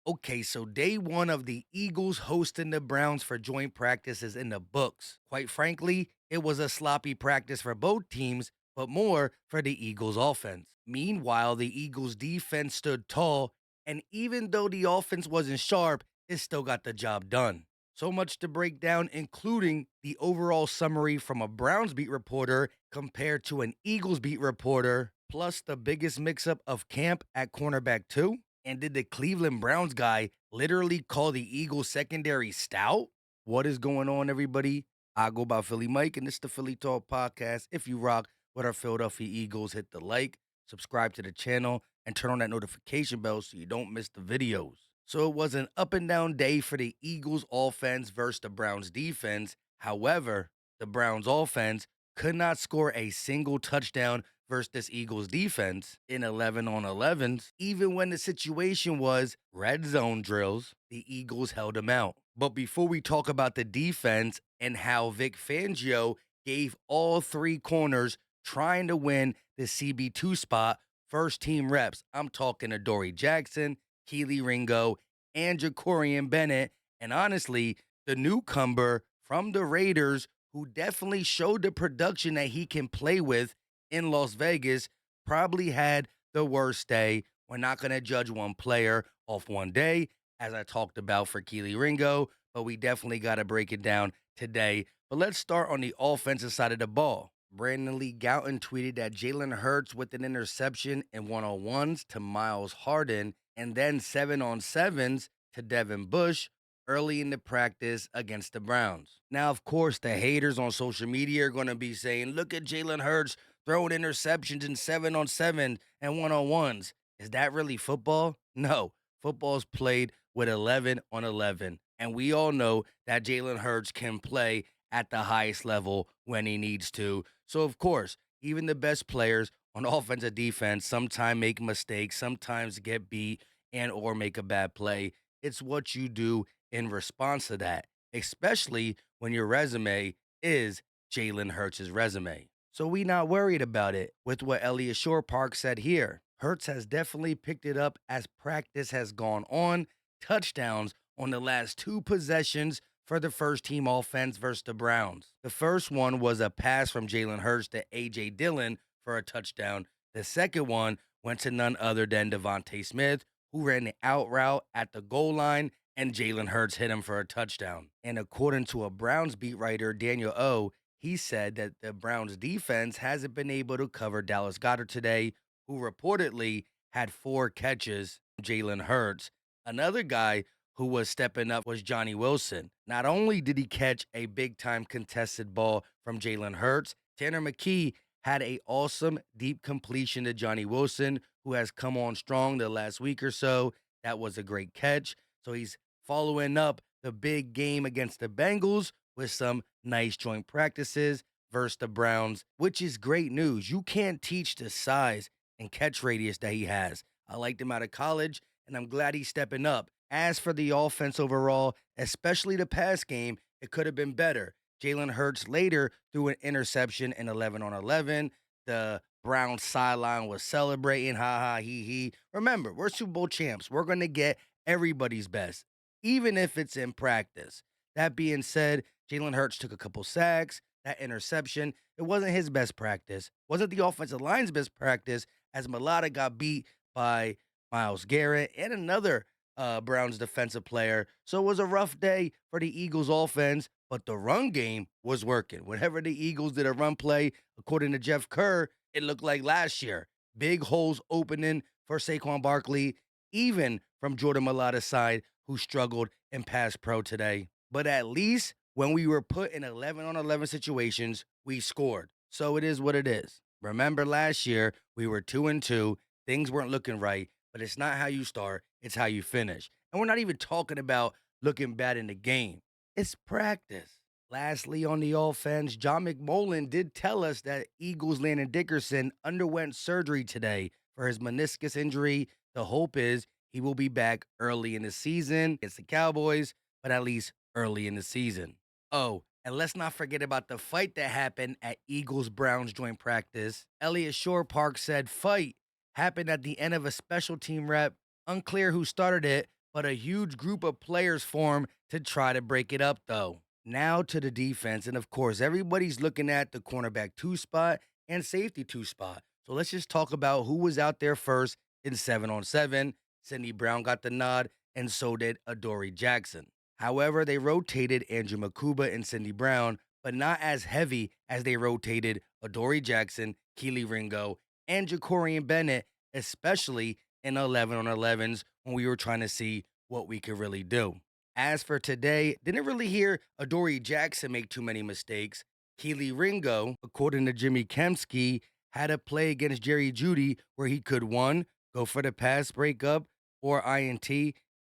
Okay, so day one of the Eagles hosting the Browns for joint practice is in the books. Quite frankly, it was a sloppy practice for both teams, but more for the Eagles offense. Meanwhile, the Eagles defense stood tall, and even though the offense wasn't sharp, it still got the job done. So much to break down, including the overall summary from a Browns beat reporter compared to an Eagles beat reporter, plus the biggest mix up of camp at cornerback, too. And did the Cleveland Browns guy literally call the Eagles secondary stout? What is going on, everybody? I go by Philly Mike, and this is the Philly Talk Podcast. If you rock with our Philadelphia Eagles, hit the like, subscribe to the channel, and turn on that notification bell so you don't miss the videos. So it was an up and down day for the Eagles offense versus the Browns defense. However, the Browns offense could not score a single touchdown versus this Eagles defense in 11 on 11s. Even when the situation was red zone drills, the Eagles held them out. But before we talk about the defense and how Vic Fangio gave all three corners trying to win the CB2 spot first team reps, I'm talking to Dory Jackson, Kelee Ringo, and Jacorian Bennett, and honestly, the newcomer from the Raiders who definitely showed the production that he can play with in Las Vegas, probably had the worst day. We're not going to judge one player off one day, as I talked about for Kelee Ringo, but we definitely got to break it down today. But let's start on the offensive side of the ball. Brandon Lee Gouton tweeted that Jalen Hurts with an interception in 1-on-1s to Miles Harden and then 7-on-7s to Devin Bush early in the practice against the Browns. Now, of course, the haters on social media are going to be saying, look at Jalen Hurts throwing interceptions in 7-on-7 and 1-on-1s. Is that really football? No. Football's played with 11 on 11. And we all know that Jalen Hurts can play at the highest level when he needs to. So, of course, even the best players on offense and defense sometimes make mistakes, sometimes get beat and or make a bad play. It's what you do in response to that, especially when your resume is Jalen Hurts' resume. So we not worried about it with what Elliott Shore Park said here. Hurts has definitely picked it up as practice has gone on. Touchdowns on the last two possessions for the first team offense versus the Browns. The first one was a pass from Jalen Hurts to A.J. Dillon for a touchdown. The second one went to none other than DeVonta Smith, who ran the out route at the goal line, and Jalen Hurts hit him for a touchdown. And according to a Browns beat writer, Daniel O., he said that the Browns defense hasn't been able to cover Dallas Goedert today, who reportedly had 4 catches. Jalen Hurts. Another guy who was stepping up was Johnny Wilson. Not only did he catch a big-time contested ball from Jalen Hurts, Tanner McKee had a awesome deep completion to Johnny Wilson, who has come on strong the last week or so. That was a great catch. So he's following up the big game against the Bengals with some nice joint practices versus the Browns, which is great news. You can't teach the size and catch radius that he has. I liked him out of college, and I'm glad he's stepping up. As for the offense overall, especially the pass game, it could have been better. Jalen Hurts later threw an interception in 11 on 11. The Browns sideline was celebrating, ha ha, he. Remember, we're Super Bowl champs. We're going to get everybody's best, even if it's in practice. That being said, Jalen Hurts took a couple sacks. That interception, it wasn't his best practice. Wasn't the offensive line's best practice, as Mulata got beat by Myles Garrett and another Browns defensive player. So it was a rough day for the Eagles offense, but the run game was working. Whenever the Eagles did a run play, according to Jeff Kerr, it looked like last year. Big holes opening for Saquon Barkley, even from Jordan Mulata's side, who struggled in pass pro today. But at least when we were put in 11 on 11 situations, we scored. So it is what it is. Remember last year, we were 2-2. Things weren't looking right, but it's not how you start, it's how you finish. And we're not even talking about looking bad in the game. It's practice. Lastly, on the offense, John McMullen did tell us that Eagles Landon Dickerson underwent surgery today for his meniscus injury. The hope is he will be back early in the season against the Cowboys, but at least early in the season. Oh, and let's not forget about the fight that happened at Eagles Browns joint practice. Elliott Shore Park said fight happened at the end of a special team rep. Unclear who started it, but a huge group of players formed to try to break it up, though. Now to the defense, and of course, everybody's looking at the cornerback two spot and safety two spot. So let's just talk about who was out there first in 7-on-7. Cindy Brown got the nod, and so did Adoree Jackson. However, they rotated Andrew Makuba and Cindy Brown, but not as heavy as they rotated Adoree Jackson, Kelee Ringo, and Jacorian Bennett, especially in 11-on-11s when we were trying to see what we could really do. As for today, didn't really hear Adoree Jackson make too many mistakes. Kelee Ringo, according to Jimmy Kemsky, had a play against Jerry Judy where he could one, go for the pass breakup or INT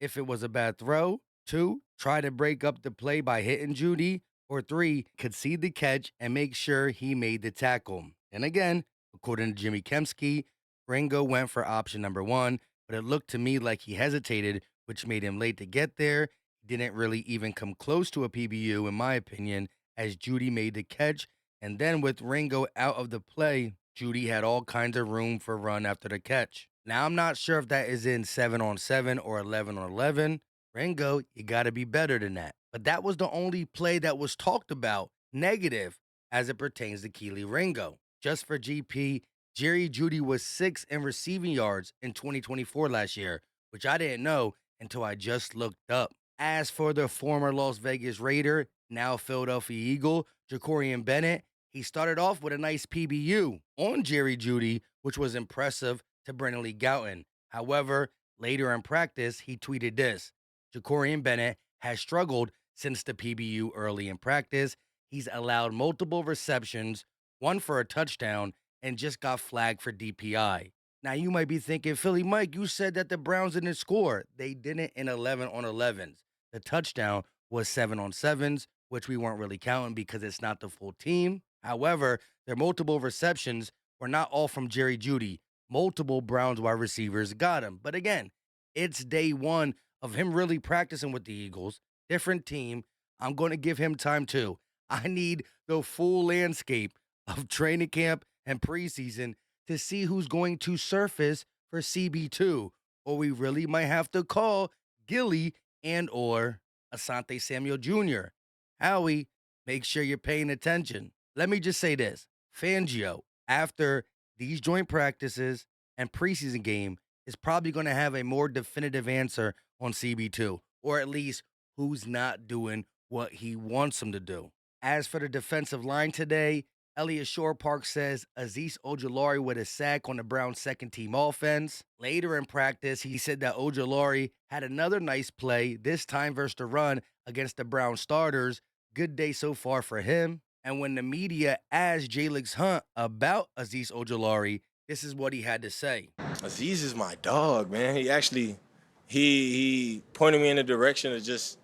if it was a bad throw, two, try to break up the play by hitting Judy, or three, concede the catch and make sure he made the tackle. And again, according to Jimmy Kemsky, Ringo went for option number one, but it looked to me like he hesitated, which made him late to get there. He didn't really even come close to a PBU, in my opinion, as Judy made the catch. And then with Ringo out of the play, Judy had all kinds of room for run after the catch. Now, I'm not sure if that is in 7-on-7 or 11-on-11. Ringo, you got to be better than that. But that was the only play that was talked about negative as it pertains to Kelee Ringo. Just for GP, Jerry Judy was 6th in receiving yards in 2024 last year, which I didn't know until I just looked up. As for the former Las Vegas Raider, now Philadelphia Eagle, Jacorian Bennett, he started off with a nice PBU on Jerry Judy, which was impressive to Brennan Lee Gouton. However, later in practice, he tweeted this: Jacorian Bennett has struggled since the PBU early in practice. He's allowed multiple receptions, one for a touchdown, and just got flagged for DPI. Now, you might be thinking, Philly Mike, you said that the Browns didn't score. They didn't in 11-on-11s. The touchdown was 7-on-7s, which we weren't really counting because it's not the full team. However, their multiple receptions were not all from Jerry Judy. Multiple Browns wide receivers got him. But again, it's day one of him really practicing with the Eagles. Different team. I'm going to give him time too. I need the full landscape of training camp and preseason to see who's going to surface for CB2, or we really might have to call Gilly and or Asante Samuel Jr. Howie, make sure you're paying attention. Let me just say this. Fangio, after these joint practices and preseason game, is probably going to have a more definitive answer on CB2, or at least who's not doing what he wants him to do. As for the defensive line today, Elliot Shore-Park says Azeez Ojulari with a sack on the Browns' second-team offense. Later in practice, he said that Ojulari had another nice play, this time versus the run against the Browns starters. Good day so far for him. And when the media asked Jalix Hunt about Azeez Ojulari, this is what he had to say. Azeez is my dog, man. He actually, he pointed me in the direction of just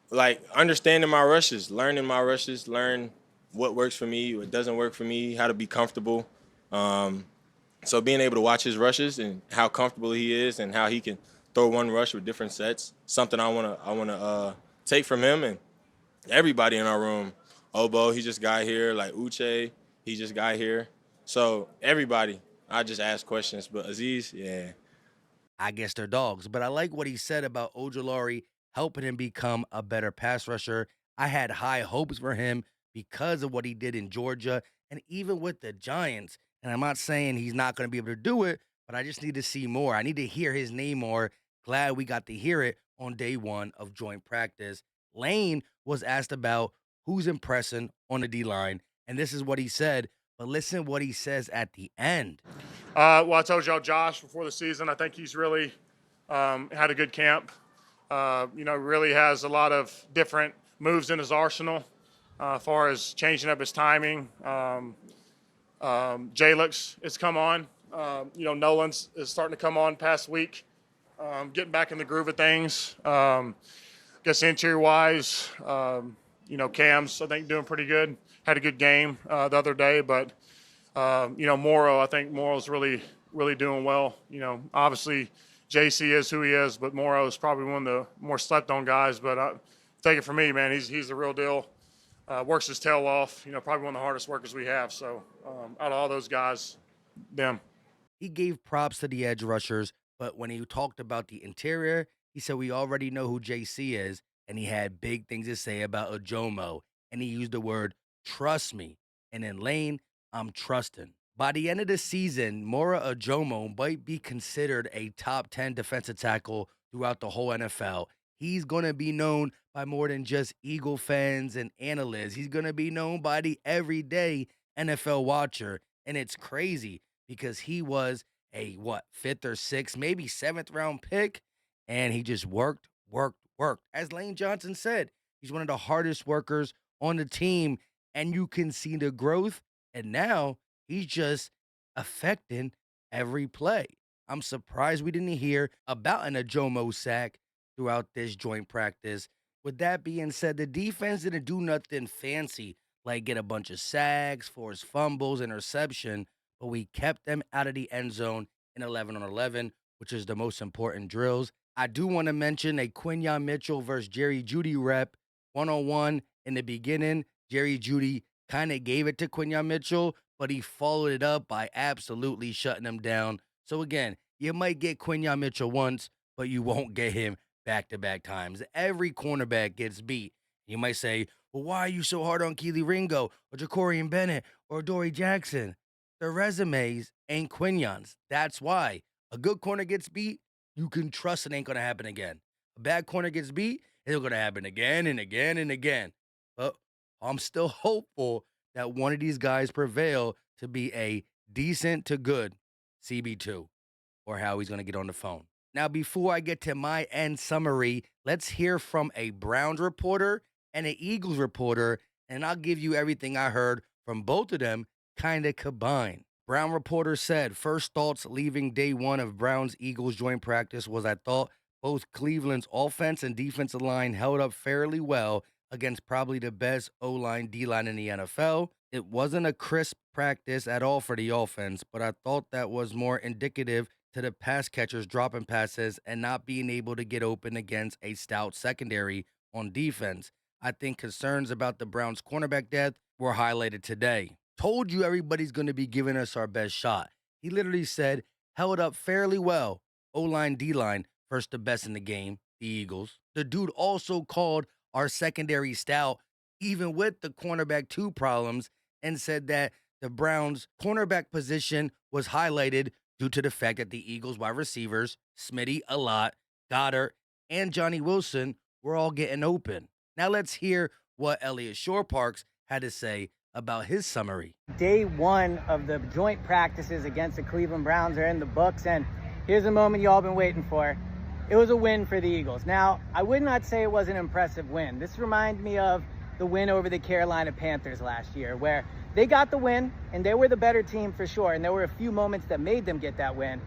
like understanding my rushes, learn what works for me, what doesn't work for me, how to be comfortable. So being able to watch his rushes and how comfortable he is and how he can throw one rush with different sets, something I wanna take from him and everybody in our room. Obo, he just got here. Like Uche, he just got here. So everybody, I just ask questions. But Azeez, yeah. I guess they're dogs, but I like what he said about Ojulari helping him become a better pass rusher. I had high hopes for him because of what he did in Georgia and even with the Giants. And I'm not saying he's not going to be able to do it, but I just need to see more. I need to hear his name more. Glad we got to hear it on day one of joint practice. Lane was asked about who's impressing on the D line, and this is what he said. But listen what he says at the end. Well, I told y'all Josh before the season. I think he's really had a good camp. Really has a lot of different moves in his arsenal as far as changing up his timing. Jalix has come on. Nolan's is starting to come on past week, getting back in the groove of things. Guess interior-wise, Cam's, I think, doing pretty good. Had a good game the other day, but Morrow, I think Morrow's really, really doing well. Obviously JC is who he is, but Morrow is probably one of the more slept on guys. But take it from me, man, he's the real deal. Works his tail off. Probably one of the hardest workers we have. So out of all those guys, them. He gave props to the edge rushers, but when he talked about the interior, He said, "We already know who JC is." And he had big things to say about Ojomo. And he used the word trust me. And in Lane, I'm trusting. By the end of the season, Mora Ojomo might be considered a top 10 defensive tackle throughout the whole NFL. He's going to be known by more than just Eagle fans and analysts. He's going to be known by the everyday NFL watcher. And it's crazy because he was a what, fifth or sixth, maybe seventh round pick. And he just worked. As Lane Johnson said, he's one of the hardest workers on the team. And you can see the growth. And now he's just affecting every play. I'm surprised we didn't hear about an Ojomo sack throughout this joint practice. With that being said, the defense didn't do nothing fancy, like get a bunch of sacks, force fumbles, interception, but we kept them out of the end zone in 11 on 11, which is the most important drills. I do want to mention a Quinyon Mitchell versus Jerry Judy rep 1-on-1 in the beginning. Jerry Judy kind of gave it to Quinyon Mitchell, but he followed it up by absolutely shutting him down. So again, you might get Quinyon Mitchell once, but you won't get him back-to-back times. Every cornerback gets beat. You might say, well, why are you so hard on Kelee Ringo or Jacorian Bennett or Dory Jackson? Their resumes ain't Quinyon's. That's why. A good corner gets beat, you can trust it ain't going to happen again. A bad corner gets beat, it's going to happen again and again and again. But I'm still hopeful that one of these guys prevail to be a decent to good CB2 or how he's going to get on the phone. Now, before I get to my end summary, let's hear from a Browns reporter and an Eagles reporter, and I'll give you everything I heard from both of them kind of combined. Brown reporter said, first thoughts leaving day one of Browns Eagles joint practice was I thought both Cleveland's offense and defensive line held up fairly well against probably the best O-line, D-line in the NFL. It wasn't a crisp practice at all for the offense, but I thought that was more indicative to the pass catchers dropping passes and not being able to get open against a stout secondary on defense. I think concerns about the Browns' cornerback depth were highlighted today. Told you everybody's going to be giving us our best shot. He literally said, held up fairly well. O-line, D-line, first the best in the game, the Eagles. The dude also called our secondary stout, even with the cornerback 2 problems, and said that the Browns' cornerback position was highlighted due to the fact that the Eagles' wide receivers, Smitty a lot, Goddard, and Johnny Wilson were all getting open. Now let's hear what Elliott Shore-Parks had to say about his summary. Day one of the joint practices against the Cleveland Browns are in the books, and here's the moment you all been waiting for. It was a win for the Eagles. Now, I would not say it was an impressive win. This reminds me of the win over the Carolina Panthers last year, where they got the win, and they were the better team for sure, and there were a few moments that made them get that win,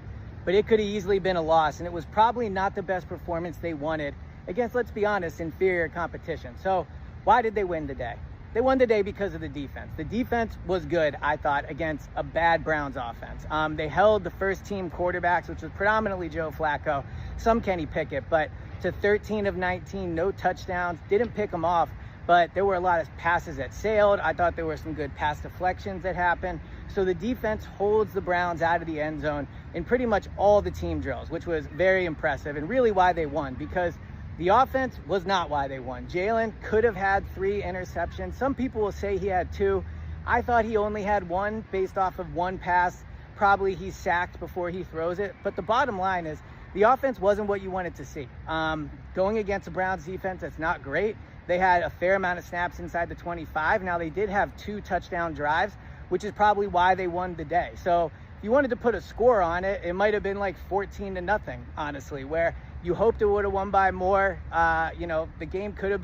but it could have easily been a loss, and it was probably not the best performance they wanted against, let's be honest, inferior competition. So why did they win today? They won today because of the defense. The defense was good, I thought, against a bad Browns offense. They held the first-team quarterbacks, which was predominantly Joe Flacco, some Kenny Pickett, but to 13 of 19, no touchdowns, didn't pick them off, but there were a lot of passes that sailed. I thought there were some good pass deflections that happened. So the defense holds the Browns out of the end zone in pretty much all the team drills, which was very impressive and really why they won, because the offense was not why they won. Jalen could have had 3 interceptions. Some people will say he had 2. I thought he only had 1 based off of 1 pass. Probably he's sacked before he throws it. But the bottom line is the offense wasn't what you wanted to see. Going against the Browns defense, that's not great. They had a fair amount of snaps inside the 25. Now they did have 2 touchdown drives, which is probably why they won the day. So if you wanted to put a score on it, it might have been like 14-0, honestly, where you hoped it would have won by more. The game could have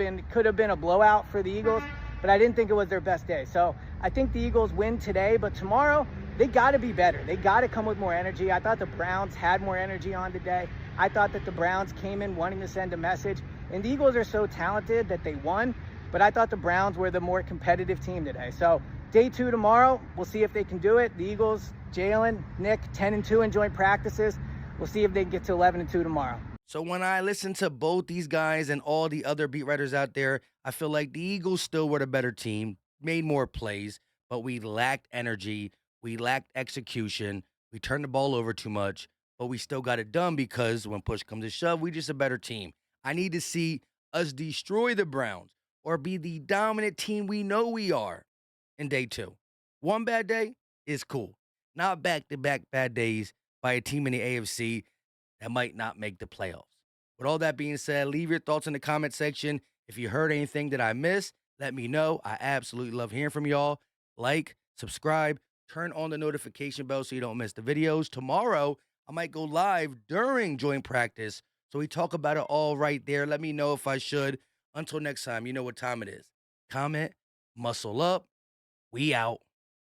been a blowout for the Eagles, but I didn't think it was their best day. So I think the Eagles win today, but tomorrow they got to be better. They got to come with more energy. I thought the Browns had more energy on today. I thought that the Browns came in wanting to send a message, and the Eagles are so talented that they won, but I thought the Browns were the more competitive team today. So day 2 tomorrow, we'll see if they can do it. The Eagles, Jalen, Nick, 10-2 in joint practices. We'll see if they can get to 11-2 tomorrow. So when I listen to both these guys and all the other beat writers out there, I feel like the Eagles still were the better team, made more plays, but we lacked energy, we lacked execution, we turned the ball over too much, but we still got it done because when push comes to shove, we just a better team. I need to see us destroy the Browns or be the dominant team we know we are in day 2. One bad day is cool. Not back-to-back bad days by a team in the AFC that might not make the playoffs. With all that being said, leave your thoughts in the comment section. If you heard anything that I missed, let me know. I absolutely love hearing from y'all. Like, subscribe, turn on the notification bell so you don't miss the videos. Tomorrow, I might go live during joint practice, so we talk about it all right there. Let me know if I should. Until next time, you know what time it is. Comment, muscle up, we out.